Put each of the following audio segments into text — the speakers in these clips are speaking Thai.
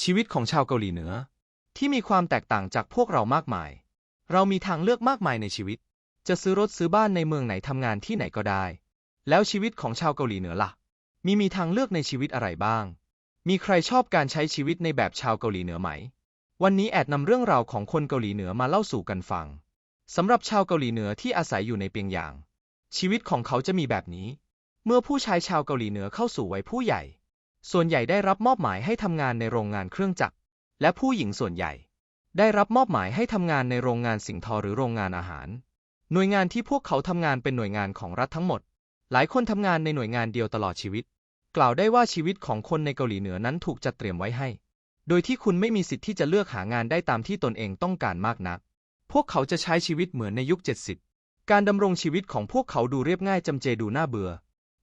ชีวิตของชาวเกาหลีเหนือที่มีความแตกต่างจากพวกเรามากมายเรามีทางเลือกมากมายในชีวิตจะซื้อรถซื้อบ้านในเมืองไหนทำงานที่ไหนก็ได้แล้วชีวิตของชาวเกาหลีเหนือล่ะมีทางเลือกในชีวิตอะไรบ้างมีใครชอบการใช้ชีวิตในแบบชาวเกาหลีเหนือไหมวันนี้แอดนำเรื่องราวของคนเกาหลีเหนือมาเล่าสู่กันฟังสำหรับชาวเกาหลีเหนือที่อาศัยอยู่ในเปียงยางชีวิตของเขาจะมีแบบนี้เมื่อผู้ชายชาวเกาหลีเหนือเข้าสู่วัยผู้ใหญ่ส่วนใหญ่ได้รับมอบหมายให้ทำงานในโรงงานเครื่องจักรและผู้หญิงส่วนใหญ่ได้รับมอบหมายให้ทำงานในโรงงานสิ่งทอหรือโรงงานอาหารหน่วยงานที่พวกเขาทำงานเป็นหน่วยงานของรัฐทั้งหมดหลายคนทำงานในหน่วยงานเดียวตลอดชีวิตกล่าวได้ว่าชีวิตของคนในเกาหลีเหนือนั้นถูกจัดเตรียมไว้ให้โดยที่คุณไม่มีสิทธิ์ที่จะเลือกหางานได้ตามที่ตนเองต้องการมากนักพวกเขาจะใช้ชีวิตเหมือนในยุค70การดำรงชีวิตของพวกเขาดูเรียบง่ายจำเจดูน่าเบื่อ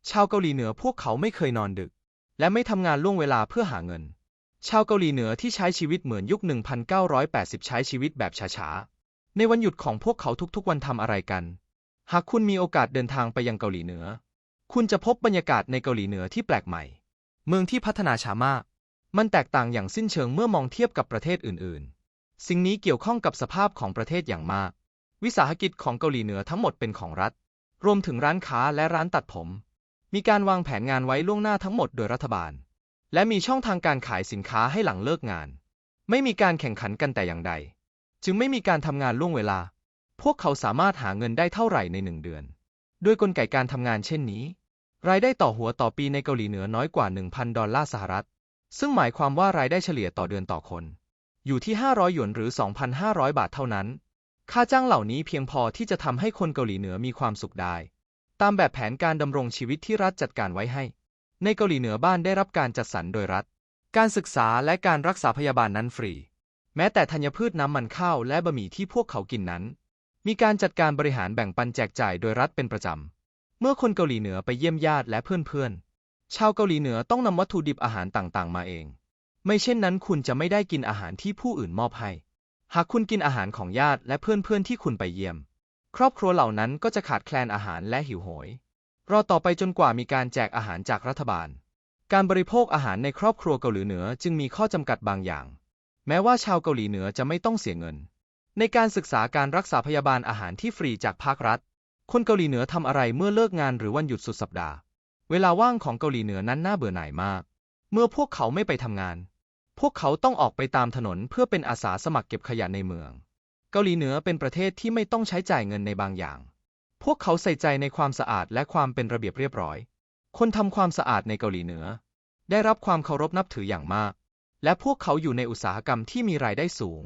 ชาวเกาหลีเหนือพวกเขาไม่เคยนอนดึกและไม่ทำงานล่วงเวลาเพื่อหาเงินชาวเกาหลีเหนือที่ใช้ชีวิตเหมือนยุค1980ใช้ชีวิตแบบช้าๆในวันหยุดของพวกเขาทุกๆวันทำอะไรกันหากคุณมีโอกาสเดินทางไปยังเกาหลีเหนือคุณจะพบบรรยากาศในเกาหลีเหนือที่แปลกใหม่เมืองที่พัฒนาช้ามากมันแตกต่างอย่างสิ้นเชิงเมื่อมองเทียบกับประเทศอื่นๆสิ่งนี้เกี่ยวข้องกับสภาพของประเทศอย่างมากวิสาหกิจของเกาหลีเหนือทั้งหมดเป็นของรัฐรวมถึงร้านค้าและร้านตัดผมมีการวางแผนงานไว้ล่วงหน้าทั้งหมดโดยรัฐบาลและมีช่องทางการขายสินค้าให้หลังเลิกงานไม่มีการแข่งขันกันแต่อย่างใดจึงไม่มีการทำงานล่วงเวลาพวกเขาสามารถหาเงินได้เท่าไหร่ใน1 เดือนด้วยกลไกการทำงานเช่นนี้รายได้ต่อหัวต่อปีในเกาหลีเหนือน้อยกว่า 1,000 ดอลลาร์สหรัฐซึ่งหมายความว่ารายได้เฉลี่ยต่อเดือนต่อคนอยู่ที่500หยวนหรือ 2,500 บาทเท่านั้นค่าจ้างเหล่านี้เพียงพอที่จะทำให้คนเกาหลีเหนือมีความสุขได้ตามแบบแผนการดำรงชีวิตที่รัฐจัดการไว้ให้ในเกาหลีเหนือบ้านได้รับการจัดสรรโดยรัฐการศึกษาและการรักษาพยาบาลนั้นฟรีแม้แต่ธัญพืชน้ำมันข้าวและบะหมี่ที่พวกเขากินนั้นมีการจัดการบริหารแบ่งปันแจกจ่ายโดยรัฐเป็นประจำเมื่อคนเกาหลีเหนือไปเยี่ยมญาติและเพื่อนๆชาวเกาหลีเหนือต้องนำวัตถุดิบอาหารต่างๆมาเองไม่เช่นนั้นคุณจะไม่ได้กินอาหารที่ผู้อื่นมอบให้หากคุณกินอาหารของญาติและเพื่อนๆที่คุณไปเยี่ยมครอบครัวเหล่านั้นก็จะขาดแคลนอาหารและหิวโหยรอต่อไปจนกว่ามีการแจกอาหารจากรัฐบาลการบริโภคอาหารในครอบครัวเกาหลีเหนือจึงมีข้อจำกัดบางอย่างแม้ว่าชาวเกาหลีเหนือจะไม่ต้องเสียเงินในการศึกษาการรักษาพยาบาลอาหารที่ฟรีจากภาครัฐคนเกาหลีเหนือทำอะไรเมื่อเลิกงานหรือวันหยุดสุดสัปดาห์เวลาว่างของเกาหลีเหนือนั้นน่าเบื่อหน่ายมากเมื่อพวกเขาไม่ไปทำงานพวกเขาต้องออกไปตามถนนเพื่อเป็นอาสาสมัครเก็บขยะในเมืองเกาหลีเหนือเป็นประเทศที่ไม่ต้องใช้จ่ายเงินในบางอย่างพวกเขาใส่ใจในความสะอาดและความเป็นระเบียบเรียบร้อยคนทำความสะอาดในเกาหลีเหนือได้รับความเคารพนับถืออย่างมากและพวกเขาอยู่ในอุตสาหกรรมที่มีรายได้สูง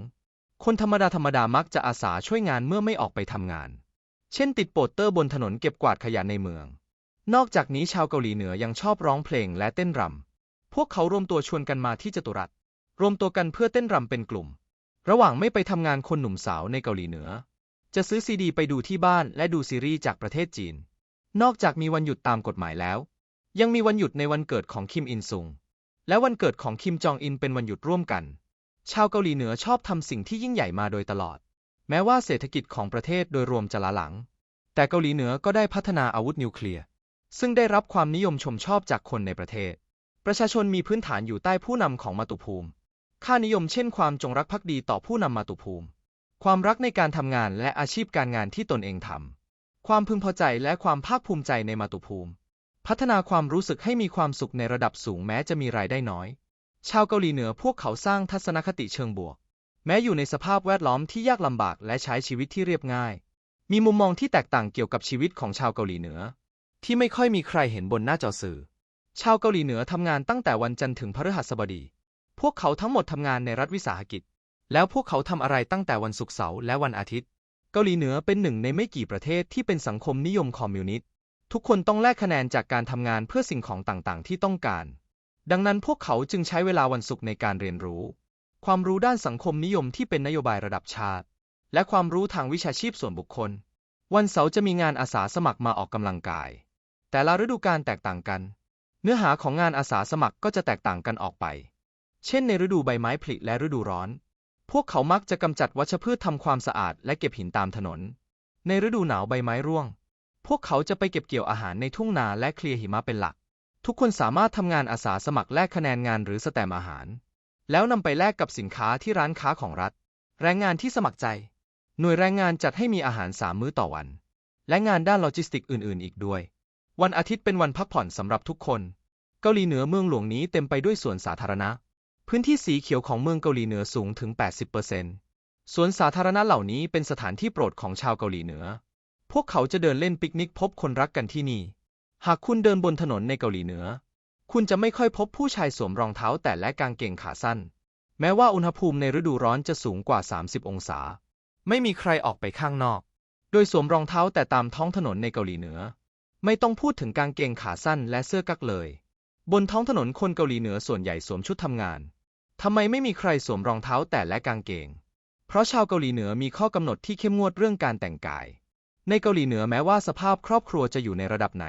คนธรรมดามักจะอาสาช่วยงานเมื่อไม่ออกไปทำงานเช่นติดโปสเตอร์บนถนนเก็บกวาดขยะในเมืองนอกจากนี้ชาวเกาหลีเหนือยังชอบร้องเพลงและเต้นรำพวกเขารวมตัวชวนกันมาที่จตุรัสรวมตัวกันเพื่อเต้นรำเป็นกลุ่มระหว่างไม่ไปทำงานคนหนุ่มสาวในเกาหลีเหนือจะซื้อซีดีไปดูที่บ้านและดูซีรีส์จากประเทศจีนนอกจากมีวันหยุดตามกฎหมายแล้วยังมีวันหยุดในวันเกิดของคิมอินซุงและวันเกิดของคิมจองอินเป็นวันหยุดร่วมกันชาวเกาหลีเหนือชอบทำสิ่งที่ยิ่งใหญ่มาโดยตลอดแม้ว่าเศรษฐกิจของประเทศโดยรวมจะล้าหลังแต่เกาหลีเหนือก็ได้พัฒนาอาวุธนิวเคลียร์ซึ่งได้รับความนิยมชมชอบจากคนในประเทศประชาชนมีพื้นฐานอยู่ใต้ผู้นำของมาตุภูมิค่านิยมเช่นความจงรักภักดีต่อผู้นำมาตุภูมิความรักในการทำงานและอาชีพการงานที่ตนเองทำความพึงพอใจและความภาคภูมิใจในมาตุภูมิพัฒนาความรู้สึกให้มีความสุขในระดับสูงแม้จะมีรายได้น้อยชาวเกาหลีเหนือพวกเขาสร้างทัศนคติเชิงบวกแม้อยู่ในสภาพแวดล้อมที่ยากลำบากและใช้ชีวิตที่เรียบง่ายมีมุมมองที่แตกต่างเกี่ยวกับชีวิตของชาวเกาหลีเหนือที่ไม่ค่อยมีใครเห็นบนหน้าจอสื่อชาวเกาหลีเหนือทำงานตั้งแต่วันจันทร์ถึงพฤหัสบดีพวกเขาทั้งหมดทำงานในรัฐวิสาหกิจแล้วพวกเขาทำอะไรตั้งแต่วันศุกร์เสาร์และวันอาทิตย์เกาหลีเหนือเป็นหนึ่งในไม่กี่ประเทศที่เป็นสังคมนิยมคอมมิวนิสต์ทุกคนต้องแลกคะแนนจากการทำงานเพื่อสิ่งของต่างๆที่ต้องการดังนั้นพวกเขาจึงใช้เวลาวันศุกร์ในการเรียนรู้ความรู้ด้านสังคมนิยมที่เป็นนโยบายระดับชาติและความรู้ทางวิชาชีพส่วนบุคคลวันเสาร์จะมีงานอาสาสมัครมาออกกำลังกายแต่ละฤดูกาลแตกต่างกันเนื้อหาของงานอาสาสมัครก็จะแตกต่างกันออกไปเช่นในฤดูใบไม้ผลิและฤดูร้อนพวกเขามักจะกำจัดวัชพืชทำความสะอาดและเก็บหินตามถนนในฤดูหนาวใบไม้ร่วงพวกเขาจะไปเก็บเกี่ยวอาหารในทุ่งนาและเคลียร์หิมะเป็นหลักทุกคนสามารถทำงานอาสาสมัครแลกคะแนนงานหรือสแตมป์อาหาร แล้วนำไปแลกกับสินค้าที่ร้านค้าของรัฐแรงงานที่สมัครใจหน่วยแรงงานจัดให้มีอาหาร3 มื้อต่อวันและงานด้านโลจิสติกอื่นๆอีกด้วยวันอาทิตย์เป็นวันพักผ่อนสำหรับทุกคนเกาหลีเหนือเมืองหลวงนี้เต็มไปด้วยสวนสาธารณะพื้นที่สีเขียวของเมืองเกาหลีเหนือสูงถึง 80%สวนสาธารณะเหล่านี้เป็นสถานที่โปรดของชาวเกาหลีเหนือพวกเขาจะเดินเล่นปิกนิกพบคนรักกันที่นี่หากคุณเดินบนถนนในเกาหลีเหนือคุณจะไม่ค่อยพบผู้ชายสวมรองเท้าแตะและกางเกงขาสั้นแม้ว่าอุณหภูมิในฤดูร้อนจะสูงกว่า 30 องศาไม่มีใครออกไปข้างนอกโดยสวมรองเท้าแต่ตามท้องถนนในเกาหลีเหนือไม่ต้องพูดถึงกางเกงขาสั้นและเสื้อกั๊กเลยบนท้องถนนคนเกาหลีเหนือส่วนใหญ่สวมชุดทำงานทำไมไม่มีใครสวมรองเท้าแตะและกางเกงเพราะชาวเกาหลีเหนือมีข้อกำหนดที่เข้มงวดเรื่องการแต่งกายในเกาหลีเหนือแม้ว่าสภาพครอบครัวจะอยู่ในระดับไหน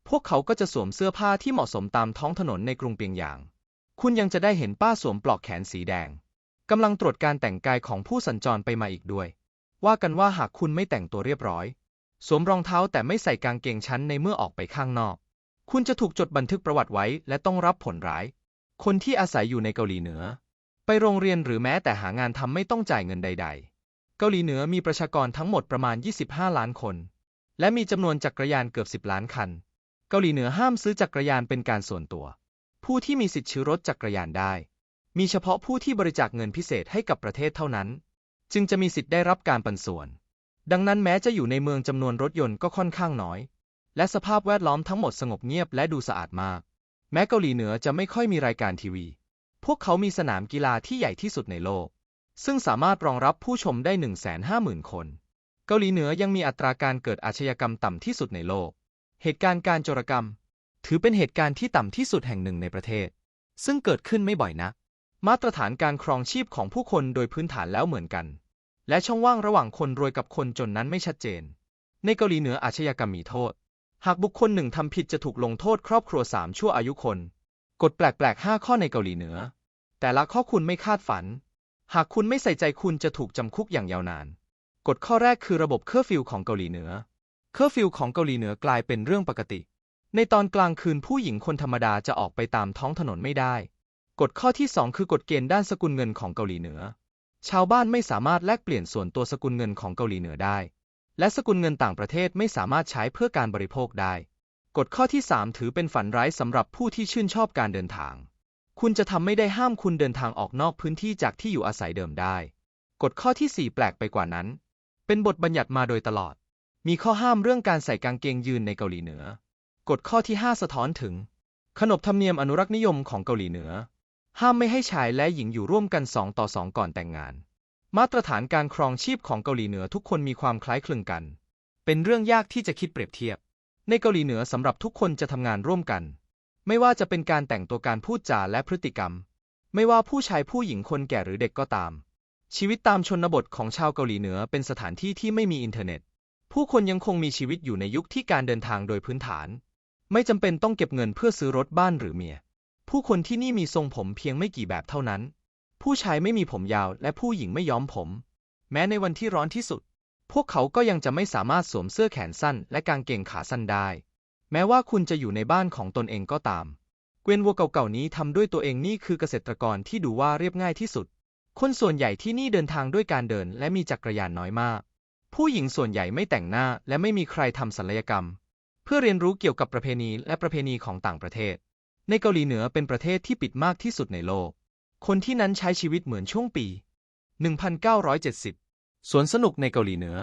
พวกเขาก็จะสวมเสื้อผ้าที่เหมาะสมตามท้องถนนในกรุงเปียงยางคุณยังจะได้เห็นป้าสวมปลอกแขนสีแดงกำลังตรวจการแต่งกายของผู้สัญจรไปมาอีกด้วยว่ากันว่าหากคุณไม่แต่งตัวเรียบร้อยสวมรองเท้าแต่ไม่ใส่กางเกงชั้นในเมื่อออกไปข้างนอกคุณจะถูกจดบันทึกประวัติไว้และต้องรับผลร้ายคนที่อาศัยอยู่ในเกาหลีเหนือไปโรงเรียนหรือแม้แต่หางานทำไม่ต้องจ่ายเงินใดๆเกาหลีเหนือมีประชากรทั้งหมดประมาณ25 ล้านคนและมีจำนวนจักรยานเกือบ10 ล้านคันเกาหลีเหนือห้ามซื้อจักรยานเป็นการส่วนตัวผู้ที่มีสิทธิ์ซื้อรถจักรยานได้มีเฉพาะผู้ที่บริจาคเงินพิเศษให้กับประเทศเท่านั้นจึงจะมีสิทธิ์ได้รับการปันส่วนดังนั้นแม้จะอยู่ในเมืองจำนวนรถยนต์ก็ค่อนข้างน้อยและสภาพแวดล้อมทั้งหมดสงบเงียบและดูสะอาดมากแม้เกาหลีเหนือจะไม่ค่อยมีรายการทีวีพวกเขามีสนามกีฬาที่ใหญ่ที่สุดในโลกซึ่งสามารถรองรับผู้ชมได้ 150,000 คนเกาหลีเหนือยังมีอัตราการเกิดอาชญากรรมต่ำที่สุดในโลกเหตุการณ์การโจรกรรมถือเป็นเหตุการณ์ที่ต่ำที่สุดแห่งหนึ่งในประเทศซึ่งเกิดขึ้นไม่บ่อยนักมาตรฐานการครองชีพของผู้คนโดยพื้นฐานแล้วเหมือนกันและช่องว่างระหว่างคนรวยกับคนจนนั้นไม่ชัดเจนในเกาหลีเหนืออาชญากรรมมีโทษหากบุคคลหนึ่งทำผิดจะถูกลงโทษครอบครัว3 ชั่วอายุคนกฎแปลกๆ5 ข้อในเกาหลีเหนือแต่ละข้อคุณไม่คาดฝันหากคุณไม่ใส่ใจคุณจะถูกจำคุกอย่างยาวนานกฎข้อแรกคือระบบเคอร์ฟิวของเกาหลีเหนือเคอร์ฟิวของเกาหลีเหนือกลายเป็นเรื่องปกติในตอนกลางคืนผู้หญิงคนธรรมดาจะออกไปตามท้องถนนไม่ได้กฎข้อที่2คือกฎเกณฑ์ด้านสกุลเงินของเกาหลีเหนือชาวบ้านไม่สามารถแลกเปลี่ยนส่วนตัวสกุลเงินของเกาหลีเหนือได้และสกุลเงินต่างประเทศไม่สามารถใช้เพื่อการบริโภคได้กฎข้อที่3ถือเป็นฝันร้ายสำหรับผู้ที่ชื่นชอบการเดินทางคุณจะทำไม่ได้ห้ามคุณเดินทางออกนอกพื้นที่จากที่อยู่อาศัยเดิมได้กฎข้อที่4แปลกไปกว่านั้นเป็นบทบัญญัติมาโดยตลอดมีข้อห้ามเรื่องการใส่กางเกงยีนในเกาหลีเหนือกฎข้อที่5สะท้อนถึงขนบธรรมเนียมอนุรักษ์นิยมของเกาหลีเหนือห้ามไม่ให้ชายและหญิงอยู่ร่วมกัน2 ต่อ 2ก่อนแต่งงานมาตรฐานการครองชีพของเกาหลีเหนือทุกคนมีความคล้ายคลึงกันเป็นเรื่องยากที่จะคิดเปรียบเทียบในเกาหลีเหนือสำหรับทุกคนจะทำงานร่วมกันไม่ว่าจะเป็นการแต่งตัวการพูดจาและพฤติกรรมไม่ว่าผู้ชายผู้หญิงคนแก่หรือเด็กก็ตามชีวิตตามชนบทของชาวเกาหลีเหนือเป็นสถานที่ที่ไม่มีอินเทอร์เน็ตผู้คนยังคงมีชีวิตอยู่ในยุคที่การเดินทางโดยพื้นฐานไม่จำเป็นต้องเก็บเงินเพื่อซื้อรถบ้านหรือเมียผู้คนที่นี่มีทรงผมเพียงไม่กี่แบบเท่านั้นผู้ชายไม่มีผมยาวและผู้หญิงไม่ย้อมผมแม้ในวันที่ร้อนที่สุดพวกเขาก็ยังจะไม่สามารถสวมเสื้อแขนสั้นและกางเกงขาสั้นได้แม้ว่าคุณจะอยู่ในบ้านของตนเองก็ตามเกวียนวัวเก่าๆนี้ทำด้วยตัวเองนี่คือเกษตรกรที่ดูว่าเรียบง่ายที่สุดคนส่วนใหญ่ที่นี่เดินทางด้วยการเดินและมีจักรยานน้อยมากผู้หญิงส่วนใหญ่ไม่แต่งหน้าและไม่มีใครทำศัลยกรรมเพื่อเรียนรู้เกี่ยวกับประเพณีและประเพณีของต่างประเทศในเกาหลีเหนือเป็นประเทศที่ปิดมากที่สุดในโลกคนที่นั้นใช้ชีวิตเหมือนช่วงปี 1970 สวนสนุกในเกาหลีเหนือ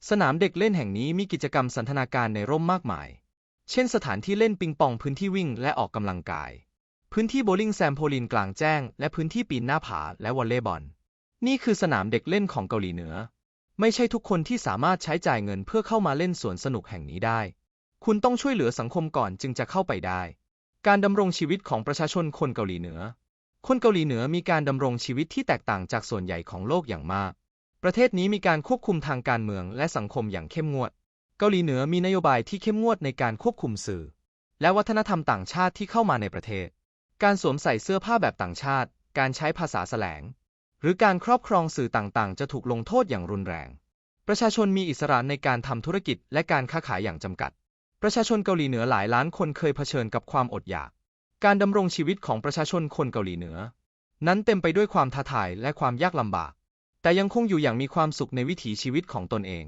สนามเด็กเล่นแห่งนี้มีกิจกรรมสันทนาการในร่มมากมายเช่นสถานที่เล่นปิงปองพื้นที่วิ่งและออกกำลังกายพื้นที่โบว์ลิ่งแซมโพลินกลางแจ้งและพื้นที่ปีนหน้าผาและวอลเลย์บอลนี่คือสนามเด็กเล่นของเกาหลีเหนือไม่ใช่ทุกคนที่สามารถใช้จ่ายเงินเพื่อเข้ามาเล่นสวนสนุกแห่งนี้ได้คุณต้องช่วยเหลือสังคมก่อนจึงจะเข้าไปได้การดำรงชีวิตของประชาชนคนเกาหลีเหนือคนเกาหลีเหนือมีการดำรงชีวิตที่แตกต่างจากส่วนใหญ่ของโลกอย่างมากประเทศนี้มีการควบคุมทางการเมืองและสังคมอย่างเข้มงวดเกาหลีเหนือมีนโยบายที่เข้มงวดในการควบคุมสื่อและวัฒนธรรมต่างชาติที่เข้ามาในประเทศการสวมใส่เสื้อผ้าแบบต่างชาติการใช้ภาษาแสลงหรือการครอบครองสื่อต่างๆจะถูกลงโทษอย่างรุนแรงประชาชนมีอิสระในการทำธุรกิจและการค้าขายอย่างจำกัดประชาชนเกาหลีเหนือหลายล้านคนเคยเผชิญกับความอดอยากการดำรงชีวิตของประชาชนคนเกาหลีเหนือ นั้นเต็มไปด้วยความท้าทายและความยากลำบาก แต่ยังคงอยู่อย่างมีความสุขในวิถีชีวิตของตนเอง